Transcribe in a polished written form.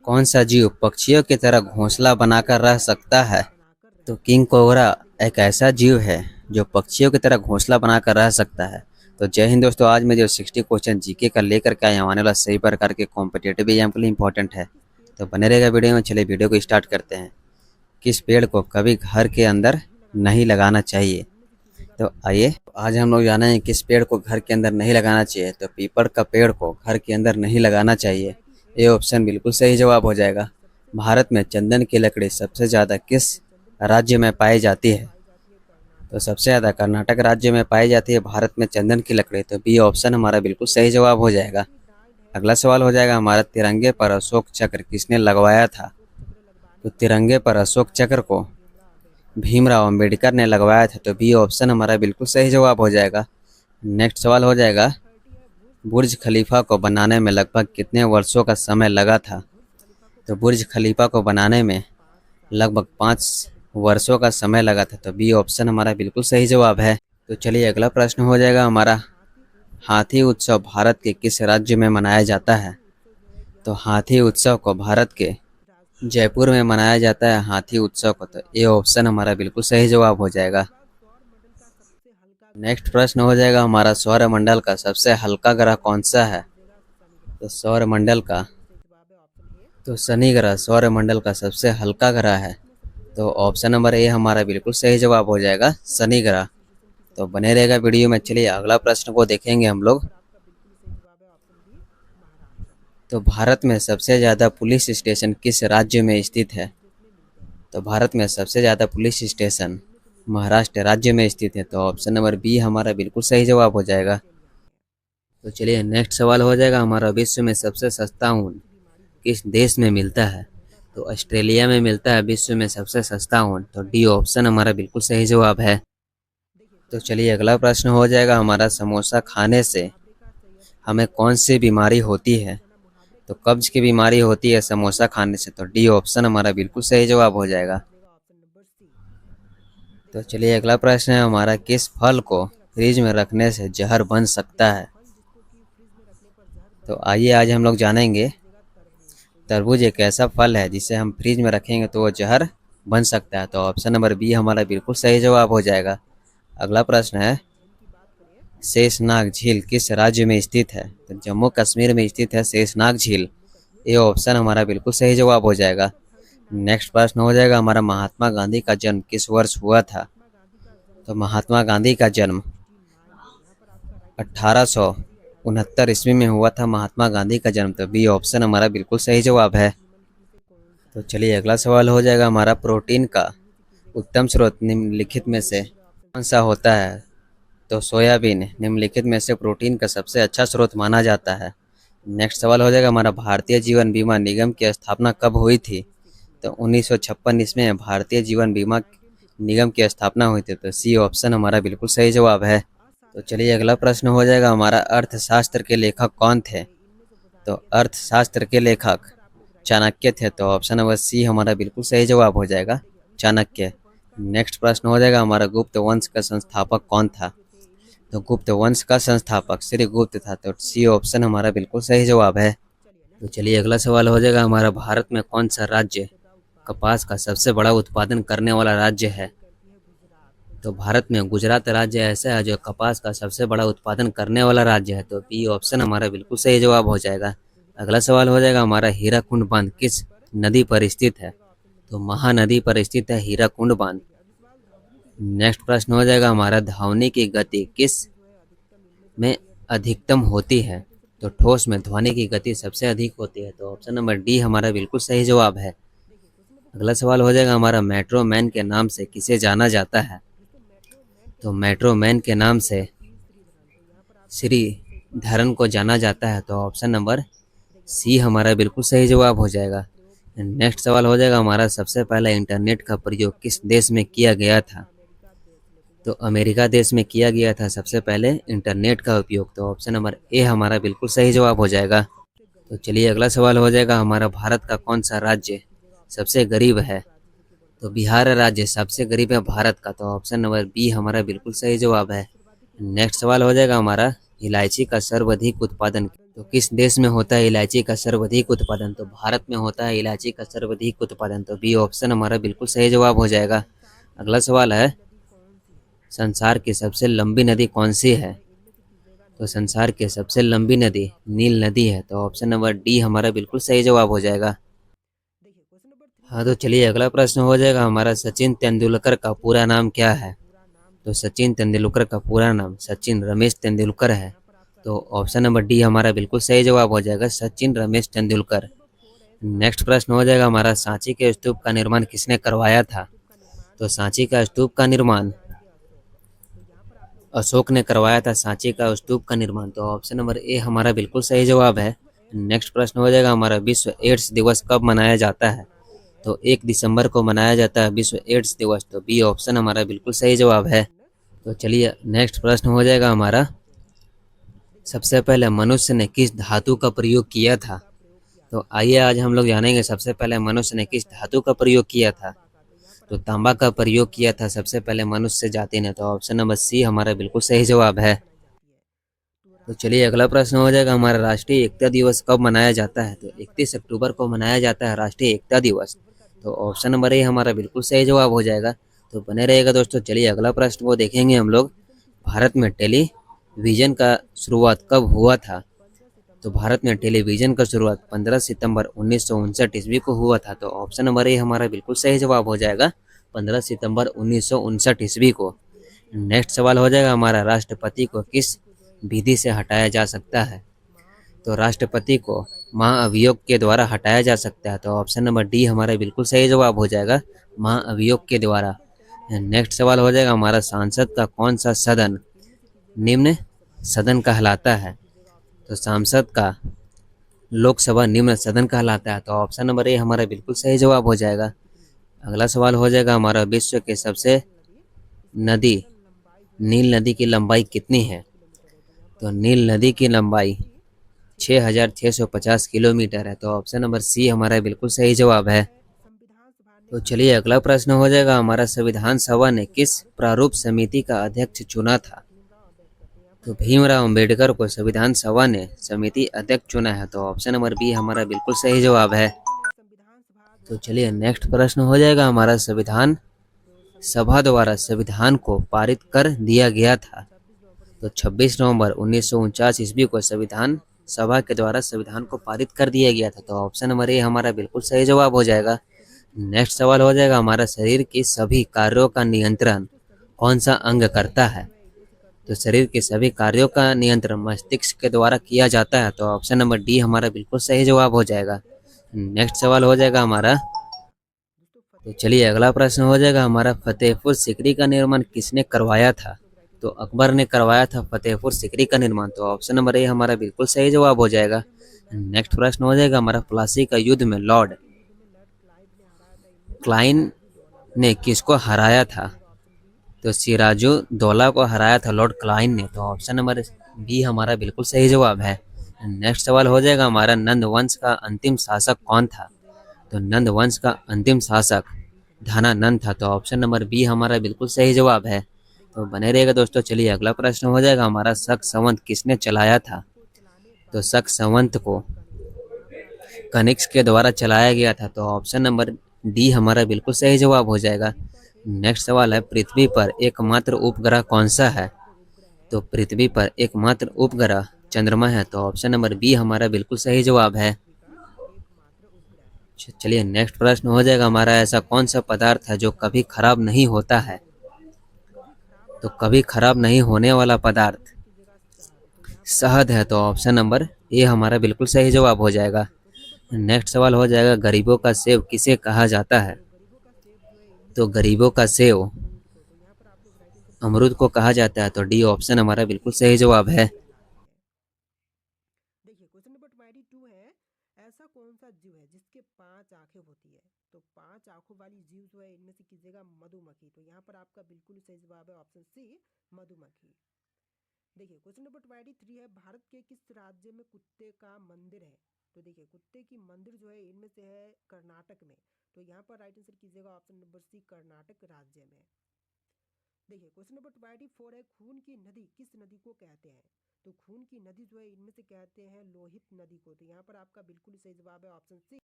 कौन सा जीव पक्षियों की तरह घोंसला बनाकर रह सकता है? तो किंग कोबरा एक ऐसा जीव है जो पक्षियों की तरह घोंसला बनाकर रह सकता है। तो जय हिंद दोस्तों, आज मैं जो 60 क्वेश्चन जीके का लेकर के आया हूँ, आने वाला सही प्रकार के कॉम्पिटेटिव एग्जाम के लिए इंपॉर्टेंट है। तो बने रहेगा वीडियो में। चलिए वीडियो को स्टार्ट करते हैं। किस पेड़ को कभी घर के अंदर नहीं लगाना चाहिए? तो आइए आज हम लोग जानेंगे किस पेड़ को घर के अंदर नहीं लगाना चाहिए। तो पीपल का पेड़ को घर के अंदर नहीं लगाना चाहिए। ये ऑप्शन बिल्कुल सही जवाब हो जाएगा। भारत में चंदन की लकड़ी सबसे ज़्यादा किस राज्य में पाई जाती है? तो सबसे ज़्यादा कर्नाटक राज्य में पाई जाती है भारत में चंदन की लकड़ी। तो बी ऑप्शन हमारा बिल्कुल सही जवाब हो जाएगा। अगला सवाल हो जाएगा हमारा, तिरंगे पर अशोक चक्र किसने लगवाया था? तो तिरंगे पर अशोक चक्र को भीमराव अंबेडकर ने लगवाया था। तो बी ऑप्शन हमारा बिल्कुल सही जवाब हो जाएगा। नेक्स्ट सवाल हो जाएगा, बुर्ज खलीफा को बनाने में लगभग कितने वर्षों का समय लगा था? तो बुर्ज खलीफा को बनाने में लगभग 5 वर्षों का समय लगा था। तो बी ऑप्शन हमारा बिल्कुल सही जवाब है। तो चलिए अगला प्रश्न हो जाएगा हमारा, हाथी उत्सव भारत के किस राज्य में मनाया जाता है? तो हाथी उत्सव को भारत के जयपुर में मनाया जाता है हाथी उत्सव को। तो ये ऑप्शन हमारा बिल्कुल सही जवाब हो जाएगा। नेक्स्ट प्रश्न हो जाएगा हमारा, सौरमंडल का सबसे हल्का ग्रह कौन सा है? तो सौरमंडल का तो शनि ग्रह सौरमंडल का सबसे हल्का ग्रह है। तो ऑप्शन नंबर ए हमारा बिल्कुल सही जवाब हो जाएगा, शनि ग्रह। तो बने रहेगा वीडियो में। चलिए अगला प्रश्न को देखेंगे हम लोग। तो भारत में सबसे ज़्यादा पुलिस स्टेशन किस राज्य में स्थित है? तो भारत में सबसे ज़्यादा पुलिस स्टेशन महाराष्ट्र राज्य में स्थित है। तो ऑप्शन नंबर बी हमारा बिल्कुल सही जवाब हो जाएगा। तो चलिए नेक्स्ट सवाल हो जाएगा हमारा, विश्व में सबसे सस्ता ऊन किस देश में मिलता है? तो ऑस्ट्रेलिया में मिलता है विश्व में सबसे सस्ता ऊन। तो डी ऑप्शन हमारा बिल्कुल सही जवाब है। तो चलिए अगला प्रश्न हो जाएगा हमारा, समोसा खाने से हमें कौन सी बीमारी होती है? तो कब्ज की बीमारी होती है समोसा खाने से। तो डी ऑप्शन हमारा बिल्कुल सही जवाब हो जाएगा। तो चलिए अगला प्रश्न है हमारा, किस फल को फ्रिज में रखने से जहर बन सकता है? तो आइए आज हम लोग जानेंगे, तरबूज एक ऐसा फल है जिसे हम फ्रिज में रखेंगे तो वो जहर बन सकता है। तो ऑप्शन नंबर बी हमारा बिल्कुल सही जवाब हो जाएगा। अगला प्रश्न है, शेषनाग झील किस राज्य में स्थित है? तो जम्मू कश्मीर में स्थित है शेषनाग झील। ये ऑप्शन हमारा बिल्कुल सही जवाब हो जाएगा। नेक्स्ट प्रश्न हो जाएगा हमारा, महात्मा गांधी का जन्म किस वर्ष हुआ था? तो महात्मा गांधी का जन्म 1869 ईस्वी में हुआ था महात्मा गांधी का जन्म। तो बी ऑप्शन हमारा बिल्कुल सही जवाब है। तो चलिए अगला सवाल हो जाएगा हमारा, प्रोटीन का उत्तम स्रोत निम्नलिखित में से कौन सा होता है? तो सोयाबीन निम्नलिखित में से प्रोटीन का सबसे अच्छा स्रोत माना जाता है। नेक्स्ट सवाल हो जाएगा हमारा, भारतीय जीवन बीमा निगम की स्थापना कब हुई थी? तो 1956 ईस्वी में भारतीय जीवन बीमा निगम की स्थापना हुई थी। तो सी ऑप्शन हमारा बिल्कुल सही जवाब है। तो चलिए अगला प्रश्न हो जाएगा हमारा, अर्थशास्त्र के लेखक कौन थे? तो अर्थशास्त्र के लेखक चाणक्य थे। तो ऑप्शन नंबर सी हमारा बिल्कुल सही जवाब हो जाएगा, चाणक्य। नेक्स्ट प्रश्न हो जाएगा हमारा, गुप्त वंश का संस्थापक कौन था? तो गुप्त वंश का संस्थापक श्री गुप्त था। तो सी ऑप्शन हमारा बिल्कुल सही जवाब है। तो चलिए अगला सवाल हो जाएगा हमारा, भारत में कौन सा राज्य कपास का सबसे बड़ा उत्पादन करने वाला राज्य है? तो भारत में गुजरात राज्य ऐसा है जो कपास का सबसे बड़ा उत्पादन करने वाला राज्य है। तो बी ऑप्शन हमारा बिल्कुल सही जवाब हो जाएगा। अगला सवाल हो जाएगा हमारा, हीराकुंड बांध किस नदी पर स्थित है? तो महानदी पर स्थित है हीराकुंड बांध। नेक्स्ट प्रश्न हो जाएगा हमारा, ध्वनि की गति किस में अधिकतम होती है? तो ठोस में ध्वनि की गति सबसे अधिक होती है। तो ऑप्शन नंबर डी हमारा बिल्कुल सही जवाब है। अगला सवाल हो जाएगा हमारा, मेट्रो मैन के नाम से किसे जाना जाता है? तो मेट्रो मैन के नाम से श्री धरन को जाना जाता है। तो ऑप्शन नंबर सी हमारा बिल्कुल सही जवाब हो जाएगा। नेक्स्ट सवाल हो जाएगा हमारा, सबसे पहला इंटरनेट का प्रयोग किस देश में किया गया था? तो अमेरिका देश में किया गया था सबसे पहले इंटरनेट का उपयोग। तो ऑप्शन नंबर ए हमारा बिल्कुल सही जवाब हो जाएगा। तो चलिए अगला सवाल हो जाएगा हमारा, भारत का कौन सा राज्य सबसे गरीब है? तो बिहार राज्य सबसे गरीब है भारत का। तो ऑप्शन नंबर बी हमारा बिल्कुल सही जवाब है। नेक्स्ट सवाल हो जाएगा हमारा, इलायची का सर्वाधिक उत्पादन तो किस देश में होता है इलायची का सर्वाधिक उत्पादन? तो भारत में होता है इलायची का सर्वाधिक उत्पादन। तो बी ऑप्शन हमारा बिल्कुल सही जवाब हो जाएगा। अगला सवाल है, संसार की सबसे लंबी नदी कौन सी है? तो संसार की सबसे लंबी नदी नील नदी है। तो ऑप्शन नंबर डी हमारा बिल्कुल सही जवाब हो जाएगा। हाँ, तो चलिए अगला प्रश्न हो जाएगा हमारा, सचिन तेंदुलकर का पूरा नाम क्या है? तो सचिन तेंदुलकर का पूरा नाम सचिन रमेश तेंदुलकर है। तो ऑप्शन नंबर डी हमारा बिल्कुल सही जवाब हो जाएगा, सचिन रमेश तेंदुलकर। नेक्स्ट प्रश्न हो जाएगा हमारा, सांची के स्तूप का निर्माण किसने करवाया था? तो सांची का स्तूप का निर्माण अशोक ने करवाया था, सांची का स्तूप का निर्माण। तो ऑप्शन नंबर ए हमारा बिल्कुल सही जवाब है। नेक्स्ट प्रश्न हो जाएगा हमारा, विश्व एड्स दिवस कब मनाया जाता है? तो 1 दिसंबर को मनाया जाता है विश्व एड्स दिवस। तो बी ऑप्शन हमारा बिल्कुल सही जवाब है। तो चलिए नेक्स्ट प्रश्न हो जाएगा हमारा, सबसे पहले मनुष्य ने किस धातु का प्रयोग किया था? तो आइए आज हम लोग जानेंगे सबसे पहले मनुष्य ने किस धातु का प्रयोग किया था। तो तांबा का प्रयोग किया था सबसे पहले मनुष्य जाति ने। तो ऑप्शन नंबर सी हमारा बिल्कुल सही जवाब है। तो चलिए अगला प्रश्न हो जाएगा हमारा, राष्ट्रीय एकता दिवस कब मनाया जाता है? तो 31 अक्टूबर को मनाया जाता है राष्ट्रीय एकता दिवस। तो ऑप्शन नंबर ए हमारा बिल्कुल सही जवाब हो जाएगा। तो बने रहेगा दोस्तों। चलिए अगला प्रश्न को देखेंगे हम लोग, भारत में टेलीविजन का शुरुआत कब हुआ था? तो भारत में टेलीविजन का शुरुआत 15 सितंबर 1959 ईस्वी को हुआ था। तो ऑप्शन नंबर ए हमारा बिल्कुल सही जवाब हो जाएगा, 15 सितंबर 1959 ईस्वी को। नेक्स्ट सवाल हो जाएगा हमारा, राष्ट्रपति को किस विधि से हटाया जा सकता है? तो राष्ट्रपति को महाअभियोग के द्वारा हटाया जा सकता है। तो ऑप्शन नंबर डी हमारा बिल्कुल सही जवाब हो जाएगा, महाअभियोग के द्वारा। नेक्स्ट सवाल हो जाएगा हमारा, सांसद का कौन सा सदन निम्न सदन कहलाता है? तो सांसद का लोकसभा निम्न सदन कहलाता है। तो ऑप्शन नंबर ए हमारा बिल्कुल सही जवाब हो जाएगा। अगला सवाल हो जाएगा हमारा, विश्व के सबसे नदी नील नदी की लंबाई कितनी है? तो नील नदी की लंबाई 6,650 किलोमीटर है। तो ऑप्शन नंबर सी हमारा बिल्कुल सही जवाब है। तो चलिए अगला प्रश्न हो जाएगा हमारा, संविधान सभा ने किस प्रारूप समिति का अध्यक्ष चुना था? तो भीमराव अंबेडकर को संविधान सभा ने समिति अध्यक्ष चुना है। तो ऑप्शन नंबर बी हमारा बिल्कुल सही जवाब है। तो चलिए नेक्स्ट प्रश्न हो जाएगा हमारा, संविधान सभा द्वारा संविधान को पारित कर दिया गया था। तो 26 नवंबर 1949 ईस्वी को संविधान सभा के द्वारा संविधान को पारित कर दिया गया था। तो ऑप्शन नंबर ए हमारा बिल्कुल सही जवाब हो जाएगा। नेक्स्ट सवाल हो जाएगा हमारा, शरीर के सभी कार्यों का नियंत्रण कौन सा अंग करता है? तो शरीर के सभी कार्यों का नियंत्रण मस्तिष्क के द्वारा किया जाता है। तो ऑप्शन नंबर डी हमारा बिल्कुल सही जवाब हो जाएगा। नेक्स्ट सवाल हो जाएगा हमारा, तो चलिए अगला प्रश्न हो जाएगा हमारा, फतेहपुर सिकरी का निर्माण किसने करवाया था? तो अकबर ने करवाया था फतेहपुर सिकरी का निर्माण। तो ऑप्शन नंबर ए हमारा बिल्कुल सही जवाब हो जाएगा। नेक्स्ट प्रश्न हो जाएगा हमारा, प्लासी का युद्ध में लॉर्ड क्लाइन ने किसको हराया था? तो सिराजुद्दौला को हराया था लॉर्ड क्लाइन ने। तो ऑप्शन नंबर बी हमारा बिल्कुल सही जवाब है। नेक्स्ट सवाल हो जाएगा हमारा, नंद वंश का अंतिम शासक कौन था? तो नंद वंश का अंतिम शासक धनानंद था। तो ऑप्शन नंबर बी हमारा बिल्कुल सही जवाब है। तो बने रहेगा दोस्तों। चलिए अगला प्रश्न हो जाएगा हमारा, शक संवत किसने चलाया था? तो शक संवत को कनिष्क के द्वारा चलाया गया था। तो ऑप्शन नंबर डी हमारा बिल्कुल सही जवाब हो जाएगा। नेक्स्ट सवाल है, पृथ्वी पर एकमात्र उपग्रह कौन सा है? तो पृथ्वी पर एकमात्र उपग्रह चंद्रमा है। तो ऑप्शन नंबर बी हमारा बिल्कुल सही जवाब है। चलिए नेक्स्ट प्रश्न हो जाएगा हमारा, ऐसा कौन सा पदार्थ है जो कभी खराब नहीं होता है? तो कभी खराब नहीं होने वाला पदार्थ शहद है। तो ऑप्शन नंबर ए हमारा बिल्कुल सही जवाब हो जाएगा। नेक्स्ट सवाल हो जाएगा, गरीबों का सेव किसे कहा जाता है? तो गरीबों का सेव अमरूद को कहा जाता है। तो डी ऑप्शन हमारा बिल्कुल सही जवाब है। देखिए क्वेश्चन नंबर 22 है, ऐसा कौन सा जीव है जिसके 5 आंखें होती है? तो 5 आंखों वाली जीव जो है इनमें से कीजिएगा मधुमक्खी। तो यहाँ पर आपका बिल्कुल सही जवाब है ऑप्शन सी, मधुमक्खी। देखिए क्वेश्चन नंबर 23 है, भारत के किस राज्य में कुत्ते का मंदिर है? तो देखिए कुत्ते की मंदिर जो है इनमें से है कर्नाटक में। तो यहाँ पर राइट आंसर कीजिएगा ऑप्शन नंबर सी, कर्नाटक राज्य में। देखिए क्वेश्चन नंबर 24 है, खून की नदी किस नदी को कहते हैं? तो खून की नदी जो है इनमें से कहते हैं लोहित नदी को। तो यहाँ पर आपका बिल्कुल सही जवाब है ऑप्शन सी